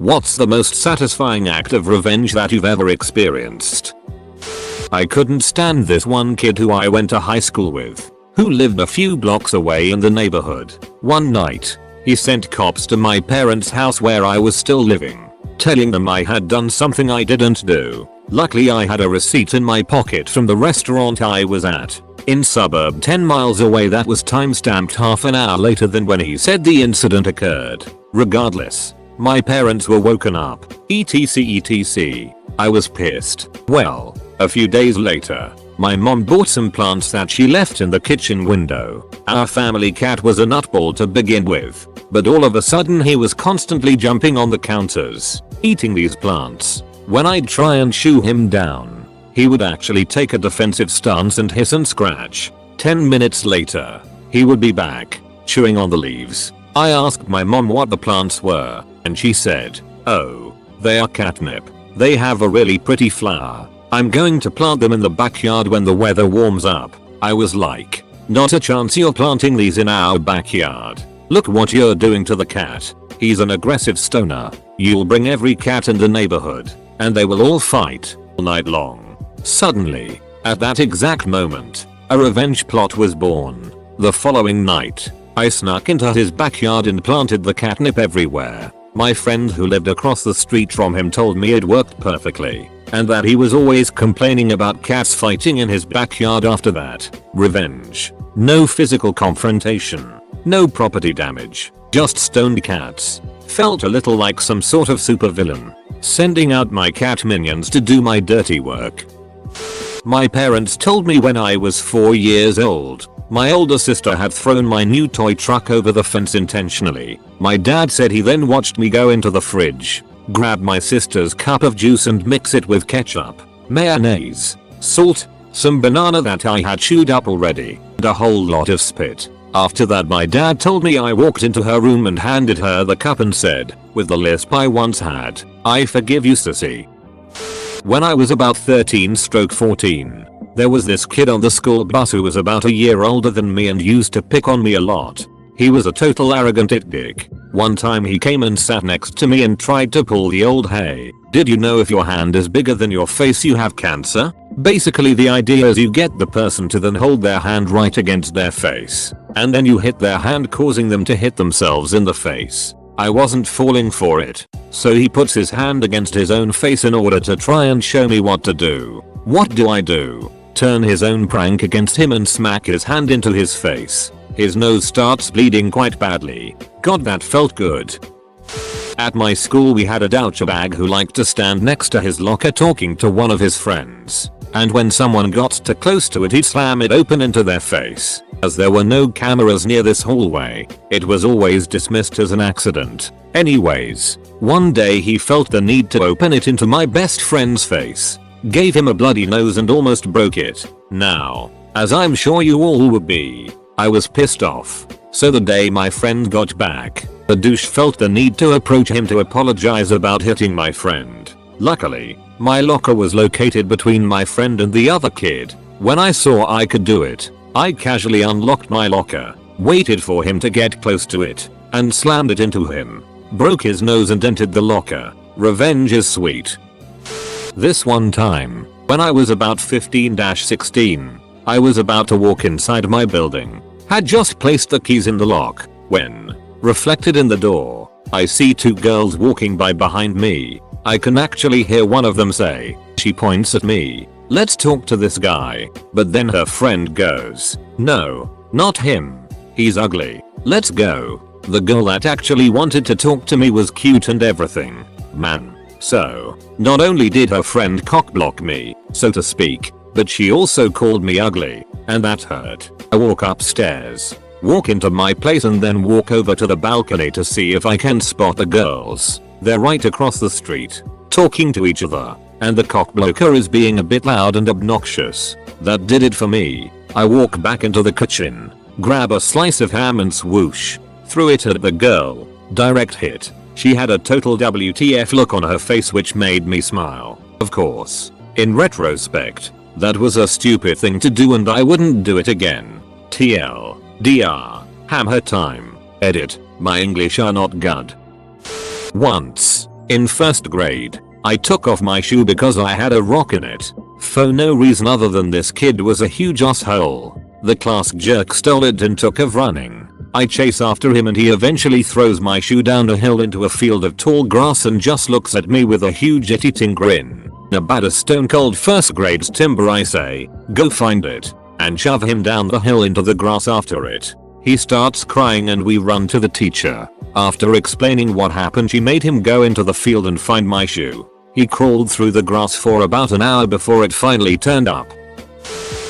What's the most satisfying act of revenge that you've ever experienced? I couldn't stand this one kid who I went to high school with, who lived a few blocks away in the neighborhood. One night, he sent cops to my parents' house where I was still living, telling them I had done something I didn't do. Luckily I had a receipt in my pocket from the restaurant I was at, in suburb 10 miles away that was timestamped half an hour later than when he said the incident occurred. Regardless, my parents were woken up, etc. I was pissed. Well, a few days later, my mom bought some plants that she left in the kitchen window. Our family cat was a nutball to begin with, but all of a sudden he was constantly jumping on the counters, eating these plants. When I'd try and shoo him down, he would actually take a defensive stance and hiss and scratch. 10 minutes later, he would be back, chewing on the leaves. I asked my mom what the plants were, and she said, "Oh, they are catnip. They have a really pretty flower. I'm going to plant them in the backyard when the weather warms up." I was like, "Not a chance you're planting these in our backyard. Look what you're doing to the cat. He's an aggressive stoner. You'll bring every cat in the neighborhood, and they will all fight all night long." Suddenly, at that exact moment, a revenge plot was born. The following night, I snuck into his backyard and planted the catnip everywhere. My friend who lived across the street from him told me it worked perfectly, and that he was always complaining about cats fighting in his backyard after that. Revenge. No physical confrontation. No property damage. Just stoned cats. Felt a little like some sort of supervillain, sending out my cat minions to do my dirty work. My parents told me when I was 4 years old, my older sister had thrown my new toy truck over the fence intentionally. My dad said he then watched me go into the fridge, grab my sister's cup of juice and mix it with ketchup, mayonnaise, salt, some banana that I had chewed up already, and a whole lot of spit. After that my dad told me I walked into her room and handed her the cup and said, with the lisp I once had, "I forgive you, sissy." When I was about 13/14, there was this kid on the school bus who was about a year older than me and used to pick on me a lot. He was a total arrogant dick. One time he came and sat next to me and tried to pull the old "Hey, did you know if your hand is bigger than your face you have cancer?" Basically the idea is you get the person to then hold their hand right against their face, and then you hit their hand causing them to hit themselves in the face. I wasn't falling for it, so he puts his hand against his own face in order to try and show me what to do. What do? Turn his own prank against him and smack his hand into his face. His nose starts bleeding quite badly. God, that felt good. At my school we had a douchebag who liked to stand next to his locker talking to one of his friends, and when someone got too close to it he'd slam it open into their face. As there were no cameras near this hallway, it was always dismissed as an accident. Anyways, one day he felt the need to open it into my best friend's face. Gave him a bloody nose and almost broke it. Now, as I'm sure you all would be, I was pissed off. So the day my friend got back, the douche felt the need to approach him to apologize about hitting my friend. Luckily, my locker was located between my friend and the other kid. When I saw I could do it, I casually unlocked my locker, waited for him to get close to it, and slammed it into him. Broke his nose and entered the locker. Revenge is sweet. This one time, when I was about 15/16, I was about to walk inside my building. Had just placed the keys in the lock, when, reflected in the door, I see two girls walking by behind me. I can actually hear one of them say, she points at me, "Let's talk to this guy," but then her friend goes, "No, not him. He's ugly. Let's go." The girl that actually wanted to talk to me was cute and everything. Man. So, not only did her friend cockblock me, so to speak, but she also called me ugly, and that hurt. I walk upstairs, walk into my place and then walk over to the balcony to see if I can spot the girls. They're right across the street, talking to each other, and the cockblocker is being a bit loud and obnoxious. That did it for me. I walk back into the kitchen, grab a slice of ham and swoosh, threw it at the girl. Direct hit. She had a total WTF look on her face which made me smile. Of course, in retrospect, that was a stupid thing to do and I wouldn't do it again. TLDR. Ham her time. Edit. My English are not good. Once, In first grade, I took off my shoe because I had a rock in it. For no reason other than this kid was a huge asshole. The class jerk stole it and took off running. I chase after him and he eventually throws my shoe down a hill into a field of tall grass and just looks at me with a huge eating grin. About a stone cold first grade's timber I say, "Go find it," and shove him down the hill into the grass after it. He starts crying and we run to the teacher. After explaining what happened, she made him go into the field and find my shoe. He crawled through the grass for about an hour before it finally turned up.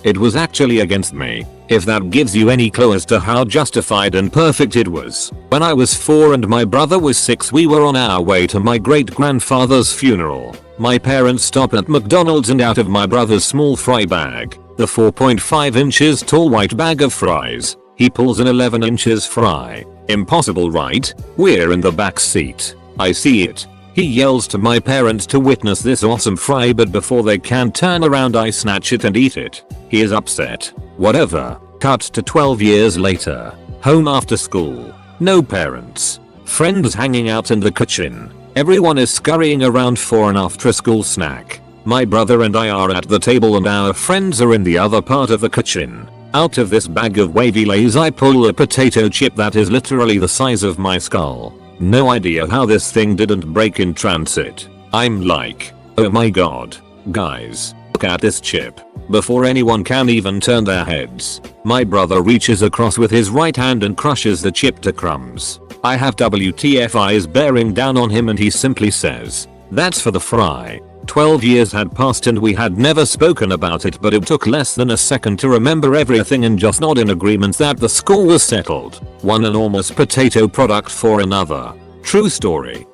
It was actually against me, if that gives you any clue as to how justified and perfect it was. When I was 4 and my brother was 6, we were on our way to my great-grandfather's funeral. My parents stop at McDonald's and out of my brother's small fry bag, the 4.5 inches tall white bag of fries, he pulls an 11 inches fry. Impossible, right? We're in the back seat. I see it. He yells to my parents to witness this awesome fry, but before they can turn around I snatch it and eat it. He is upset. Whatever. Cut to 12 years later. Home after school. No parents. Friends hanging out in the kitchen. Everyone is scurrying around for an after school snack. My brother and I are at the table and our friends are in the other part of the kitchen. Out of this bag of wavy Lays I pull a potato chip that is literally the size of my skull. No idea how this thing didn't break in transit. I'm like, oh my god. Guys, look at this chip. Before anyone can even turn their heads, my brother reaches across with his right hand and crushes the chip to crumbs. I have WTF eyes bearing down on him and he simply says, "That's for the fry." 12 years had passed and we had never spoken about it, but it took less than a second to remember everything and just nod in agreement that the score was settled. One enormous potato product for another. True story.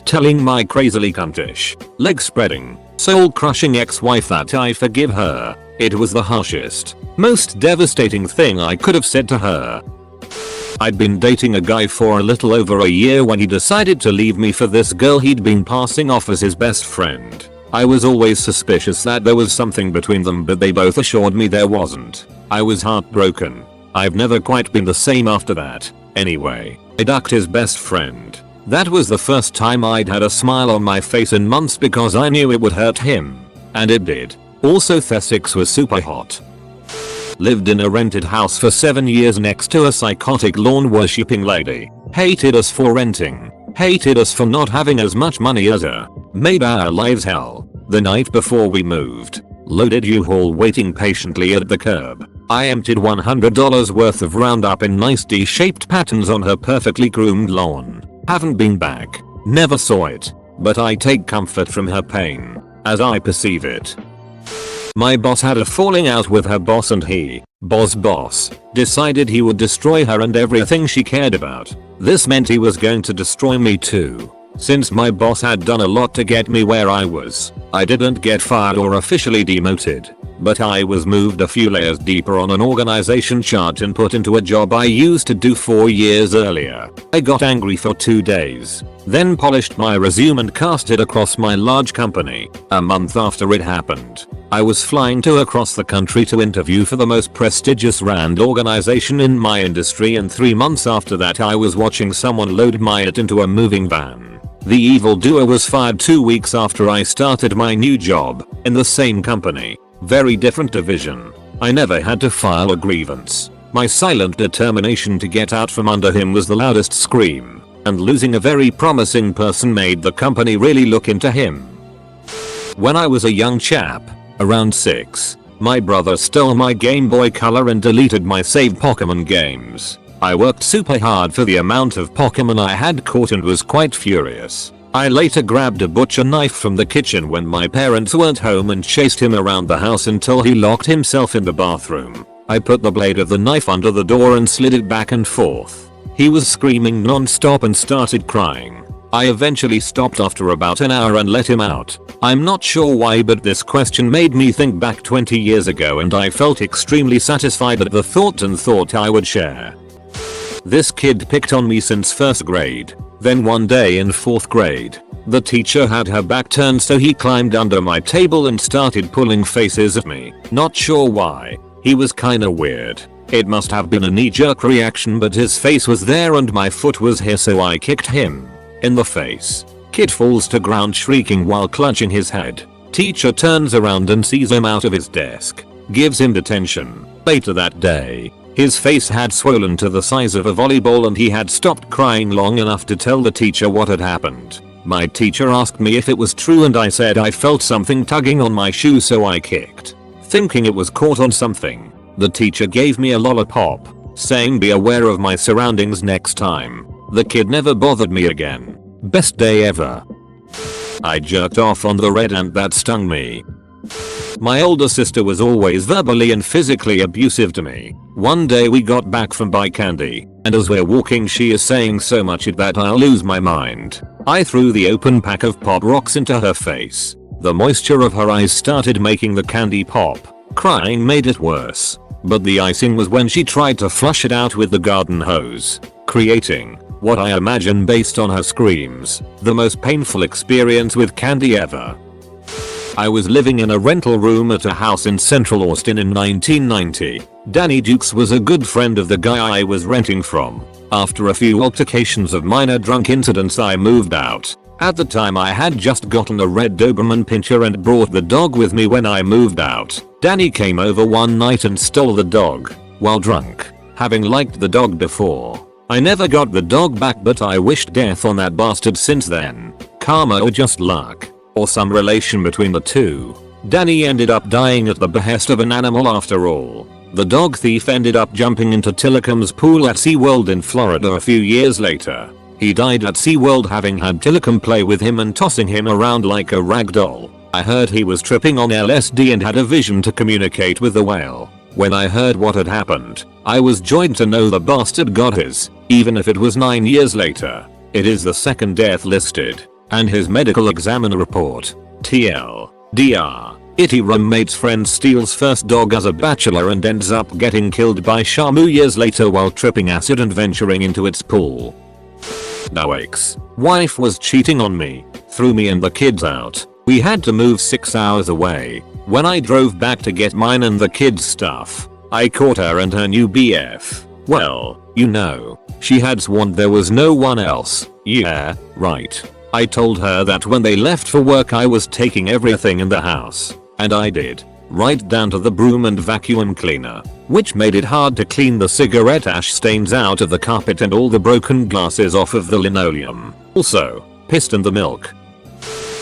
Telling my crazily cuntish, leg spreading, soul crushing ex-wife that I forgive her. It was the harshest, most devastating thing I could have said to her. I'd been dating a guy for a little over a year when he decided to leave me for this girl he'd been passing off as his best friend. I was always suspicious that there was something between them, but they both assured me there wasn't. I was heartbroken. I've never quite been the same after that. Anyway, I ducked his best friend. That was the first time I'd had a smile on my face in months because I knew it would hurt him. And it did. Also, Essex was super hot. Lived in a rented house for 7 years next to a psychotic lawn worshipping lady. Hated us for renting. Hated us for not having as much money as her. Made our lives hell. The night before we moved, loaded U-Haul waiting patiently at the curb. I emptied $100 worth of Roundup in nice D-shaped patterns on her perfectly groomed lawn. Haven't been back. Never saw it. But I take comfort from her pain, as I perceive it. My boss had a falling out with her boss and he, boss, decided he would destroy her and everything she cared about. This meant he was going to destroy me too. Since my boss had done a lot to get me where I was, I didn't get fired or officially demoted, but I was moved a few layers deeper on an organization chart and put into a job I used to do 4 years earlier. I got angry for 2 days, then polished my resume and cast it across my large company. A month after it happened, I was flying to across the country to interview for the most prestigious RAND organization in my industry, and 3 months after that I was watching someone load my it into a moving van. The evildoer was fired 2 weeks after I started my new job, in the same company, very different division. I never had to file a grievance. My silent determination to get out from under him was the loudest scream, and losing a very promising person made the company really look into him. When I was a young chap, around 6, my brother stole my Game Boy Color and deleted my saved Pokemon games. I worked super hard for the amount of Pokemon I had caught and was quite furious. I later grabbed a butcher knife from the kitchen when my parents weren't home and chased him around the house until he locked himself in the bathroom. I put the blade of the knife under the door and slid it back and forth. He was screaming non-stop and started crying. I eventually stopped after about an hour and let him out. I'm not sure why, but this question made me think back 20 years ago and I felt extremely satisfied at the thought and thought I would share. This kid picked on me since first grade. Then one day in 4th grade, the teacher had her back turned, so he climbed under my table and started pulling faces at me. Not sure why. He was kinda weird. It must have been a knee-jerk reaction, but his face was there and my foot was here, so I kicked him in the face. Kid falls to ground shrieking while clutching his head. Teacher turns around and sees him out of his desk. Gives him detention. Later that day, his face had swollen to the size of a volleyball and he had stopped crying long enough to tell the teacher what had happened. My teacher asked me if it was true and I said I felt something tugging on my shoe, so I kicked, thinking it was caught on something. The teacher gave me a lollipop, saying be aware of my surroundings next time. The kid never bothered me again. Best day ever. I jerked off on the red ant that stung me. My older sister was always verbally and physically abusive to me. One day we got back from buy candy, and as we're walking she is saying so much that I'll lose my mind. I threw the open pack of pop rocks into her face. The moisture of her eyes started making the candy pop. Crying made it worse. But the icing was when she tried to flush it out with the garden hose, creating what I imagine based on her screams, the most painful experience with candy ever. I was living in a rental room at a house in Central Austin in 1990. Danny Dukes was a good friend of the guy I was renting from. After a few altercations of minor drunk incidents I moved out. At the time I had just gotten a red Doberman Pinscher and brought the dog with me when I moved out. Danny came over one night and stole the dog, while drunk, having liked the dog before. I never got the dog back, but I wished death on that bastard since then. Karma or just luck, or some relation between the two. Danny ended up dying at the behest of an animal after all. The dog thief ended up jumping into Tillicum's pool at SeaWorld in Florida a few years later. He died at SeaWorld having had Tillicum play with him and tossing him around like a rag doll. I heard he was tripping on LSD and had a vision to communicate with the whale. When I heard what had happened, I was joyed to know the bastard got his, even if it was 9 years later. It is the second death listed, and his medical examiner report. TLDR. Itty roommate's friend steals first dog as a bachelor and ends up getting killed by Shamu years later while tripping acid and venturing into its pool. No ex-wife was cheating on me, threw me and the kids out. We had to move 6 hours away. When I drove back to get mine and the kids' stuff, I caught her and her new BF. Well, you know, she had sworn there was no one else. Yeah, right. I told her that when they left for work I was taking everything in the house. And I did. Right down to the broom and vacuum cleaner, which made it hard to clean the cigarette ash stains out of the carpet and all the broken glasses off of the linoleum. Also, pissed in the milk.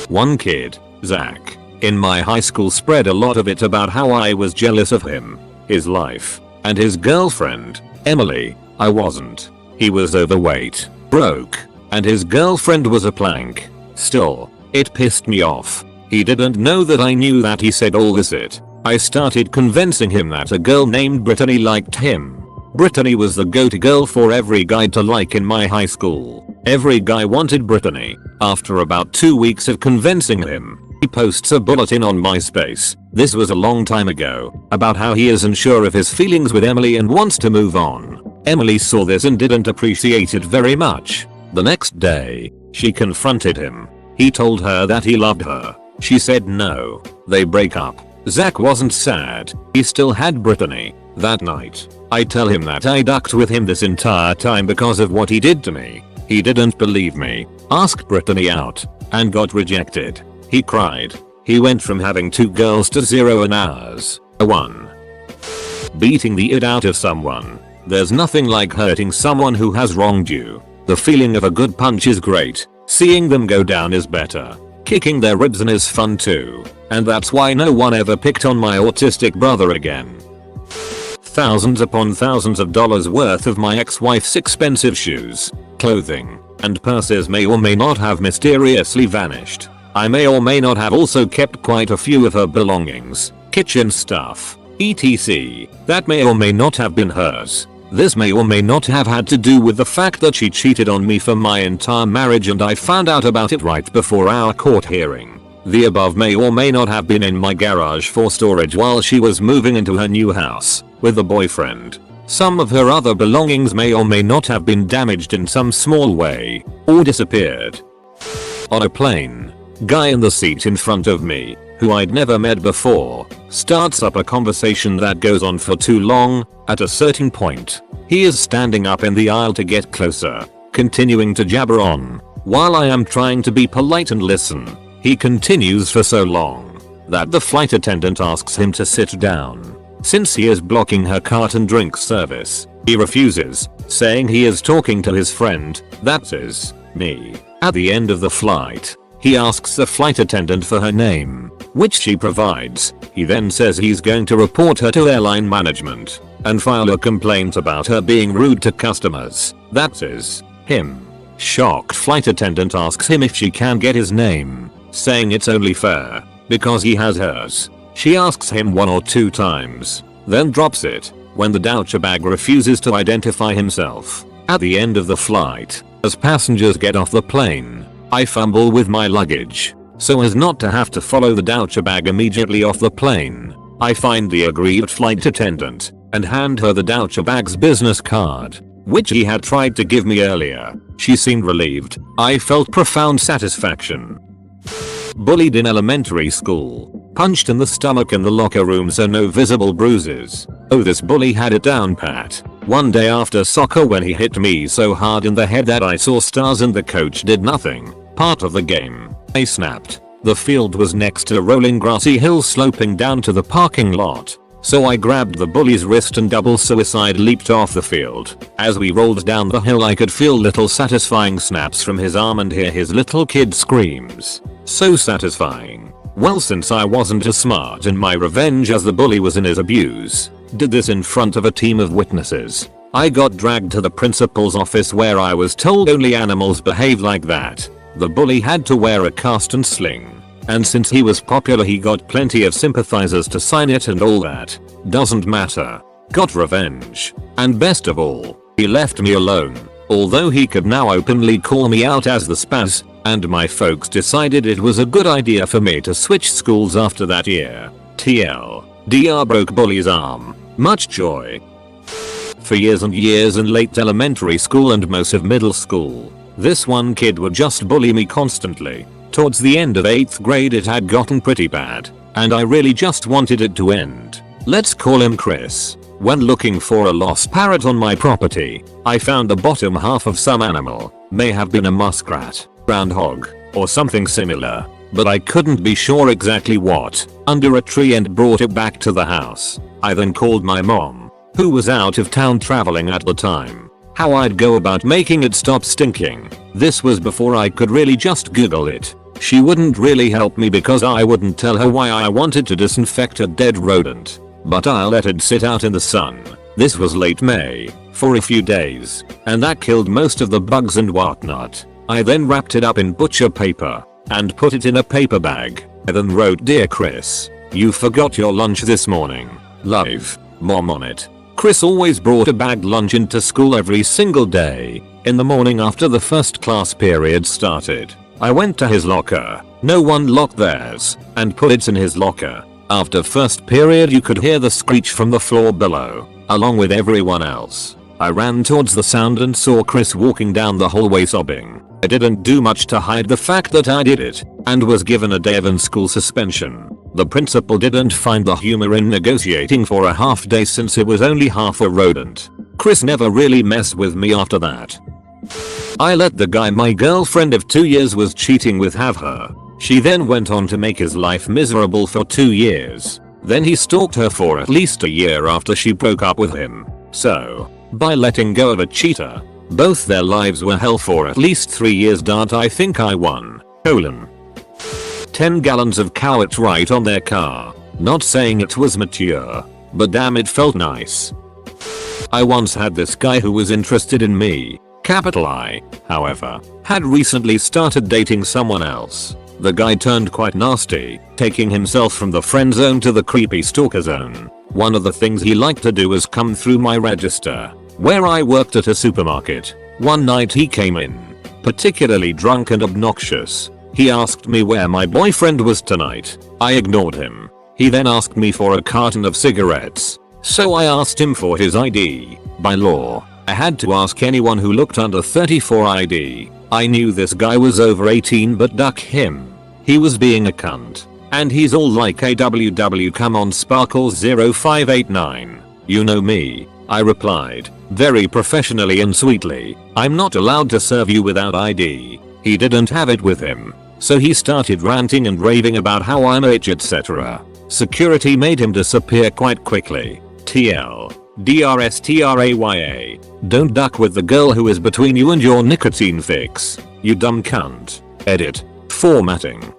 One kid, Zach, in my high school spread a lot of it about how I was jealous of him, his life, and his girlfriend, Emily. I wasn't. He was overweight, broke, and his girlfriend was a plank. Still, it pissed me off. He didn't know that I knew that he said all this it. I started convincing him that a girl named Brittany liked him. Brittany was the go-to girl for every guy to like in my high school. Every guy wanted Brittany. After about 2 weeks of convincing him, he posts a bulletin on MySpace. This was a long time ago, about how he isn't sure of his feelings with Emily and wants to move on. Emily saw this and didn't appreciate it very much. The next day, she confronted him. He told her that he loved her. She said no. They break up. Zach wasn't sad. He still had Brittany. That night, I tell him that I ducked with him this entire time because of what he did to me. He didn't believe me, asked Brittany out, and got rejected. He cried. He went from having 2 girls to 0 in hours. 1. Beating the it out of someone. There's nothing like hurting someone who has wronged you. The feeling of a good punch is great. Seeing them go down is better. Kicking their ribs in is fun too. And that's why no one ever picked on my autistic brother again. Thousands upon thousands of dollars worth of my ex-wife's expensive shoes, clothing, and purses may or may not have mysteriously vanished. I may or may not have also kept quite a few of her belongings, kitchen stuff, etc. That may or may not have been hers. This may or may not have had to do with the fact that she cheated on me for my entire marriage and I found out about it right before our court hearing. The above may or may not have been in my garage for storage while she was moving into her new house with a boyfriend. Some of her other belongings may or may not have been damaged in some small way or disappeared. On a plane, guy in the seat in front of me, who I'd never met before, starts up a conversation that goes on for too long. At a certain point, he is standing up in the aisle to get closer, continuing to jabber on. While I am trying to be polite and listen, he continues for so long that the flight attendant asks him to sit down. Since he is blocking her cart and drink service, he refuses, saying he is talking to his friend, that is, me. At the end of the flight, he asks the flight attendant for her name, which she provides. He then says he's going to report her to airline management and file a complaint about her being rude to customers, that is, him. Shocked flight attendant asks him if she can get his name, saying it's only fair because he has hers. She asks him 1 or 2 times, then drops it when the douchebag refuses to identify himself. At the end of the flight, as passengers get off the plane, I fumble with my luggage so as not to have to follow the douchebag immediately off the plane. I find the aggrieved flight attendant and hand her the douchebag's business card, which he had tried to give me earlier. She seemed relieved. I felt profound satisfaction. Bullied in elementary school. Punched in the stomach in the locker room so no visible bruises. Oh, this bully had it down pat. One day after soccer when he hit me so hard in the head that I saw stars and the coach did nothing. Part of the game, I snapped. The field was next to a rolling grassy hill sloping down to the parking lot. So I grabbed the bully's wrist and double suicide leaped off the field. As we rolled down the hill I could feel little satisfying snaps from his arm and hear his little kid screams. So satisfying. Well, since I wasn't as smart in my revenge as the bully was in his abuse, did this in front of a team of witnesses, I got dragged to the principal's office where I was told only animals behave like that. The bully had to wear a cast and sling. And since he was popular he got plenty of sympathizers to sign it and all that. Doesn't matter. Got revenge. And best of all, he left me alone. Although he could now openly call me out as the spaz, and my folks decided it was a good idea for me to switch schools after that year. TLDR broke bully's arm. Much joy. For years and years in late elementary school and most of middle school, this one kid would just bully me constantly. Towards the end of 8th grade it had gotten pretty bad, and I really just wanted it to end. Let's call him Chris. When looking for a lost parrot on my property, I found the bottom half of some animal. May have been a muskrat, groundhog, or something similar, but I couldn't be sure exactly what, under a tree and brought it back to the house. I then called my mom, who was out of town traveling at the time. How I'd go about making it stop stinking. This was before I could really just Google it. She wouldn't really help me because I wouldn't tell her why I wanted to disinfect a dead rodent. But I let it sit out in the sun. This was late May, for a few days, and that killed most of the bugs and whatnot. I then wrapped it up in butcher paper and put it in a paper bag. I then wrote, "Dear Chris, you forgot your lunch this morning. Love, Mom" on it. Chris always brought a bagged lunch into school every single day. In the morning after the first class period started, I went to his locker. No one locked theirs, and put it in his locker. After first period you could hear the screech from the floor below, along with everyone else. I ran towards the sound and saw Chris walking down the hallway sobbing. I didn't do much to hide the fact that I did it, and was given a day of in-school suspension. The principal didn't find the humor in negotiating for a half day since it was only half a rodent. Chris never really messed with me after that. I let the guy my girlfriend of 2 years was cheating with have her. She then went on to make his life miserable for 2 years. Then he stalked her for at least a year after she broke up with him. So, by letting go of a cheater, both their lives were hell for at least 3 years. I think I won. 10 gallons of cow right on their car. Not saying it was mature, but damn it felt nice. I once had this guy who was interested in me. Capital I, however, had recently started dating someone else. The guy turned quite nasty, taking himself from the friend zone to the creepy stalker zone. One of the things he liked to do was come through my register, where I worked at a supermarket. One night he came in, particularly drunk and obnoxious. He asked me where my boyfriend was tonight. I ignored him. He then asked me for a carton of cigarettes. So I asked him for his ID. By law, I had to ask anyone who looked under 34 ID. I knew this guy was over 18 but duck him. He was being a cunt. And he's all like AWW come on Sparkles 0589. You know me. I replied, very professionally and sweetly, I'm not allowed to serve you without ID. He didn't have it with him. So he started ranting and raving about how I'm rich, etc. Security made him disappear quite quickly. TL. DRSTRAYA. Don't duck with the girl who is between you and your nicotine fix. You dumb cunt. Edit. Formatting.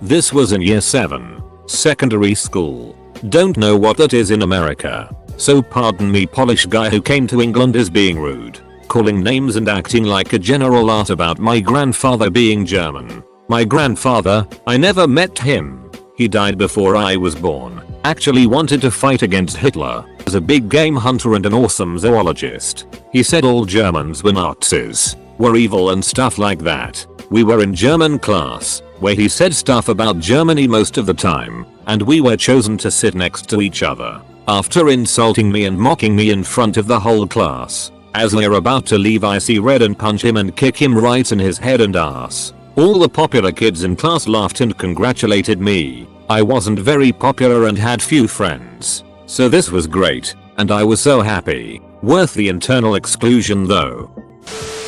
This was in year 7. Secondary school. Don't know what that is in America. So pardon me, Polish guy who came to England is being rude. Calling names and acting like a general art about my grandfather being German. My grandfather, I never met him. He died before I was born. Actually wanted to fight against Hitler. Was a big game hunter and an awesome zoologist. He said all Germans were Nazis, were evil and stuff like that. We were in German class, where he said stuff about Germany most of the time, and we were chosen to sit next to each other. After insulting me and mocking me in front of the whole class. As we're about to leave, I see red and punch him and kick him right in his head and ass. All the popular kids in class laughed and congratulated me. I wasn't very popular and had few friends. So this was great, and I was so happy. Worth the internal exclusion though.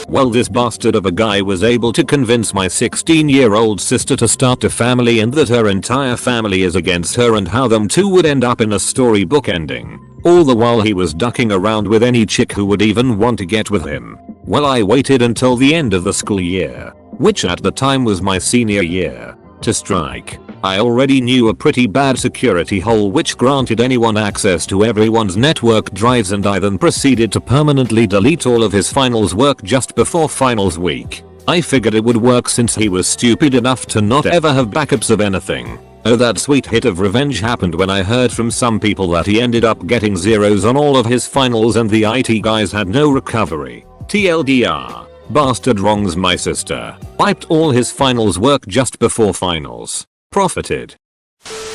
Well, this bastard of a guy was able to convince my 16-year-old sister to start a family and that her entire family is against her and how them two would end up in a storybook ending. All the while he was ducking around with any chick who would even want to get with him. Well, I waited until the end of the school year, which at the time was my senior year, to strike. I already knew a pretty bad security hole which granted anyone access to everyone's network drives, and I then proceeded to permanently delete all of his finals work just before finals week. I figured it would work since he was stupid enough to not ever have backups of anything. Oh, that sweet hit of revenge happened when I heard from some people that he ended up getting zeros on all of his finals and the IT guys had no recovery. TLDR. Bastard wrongs my sister. Wiped all his finals work just before finals. Profited.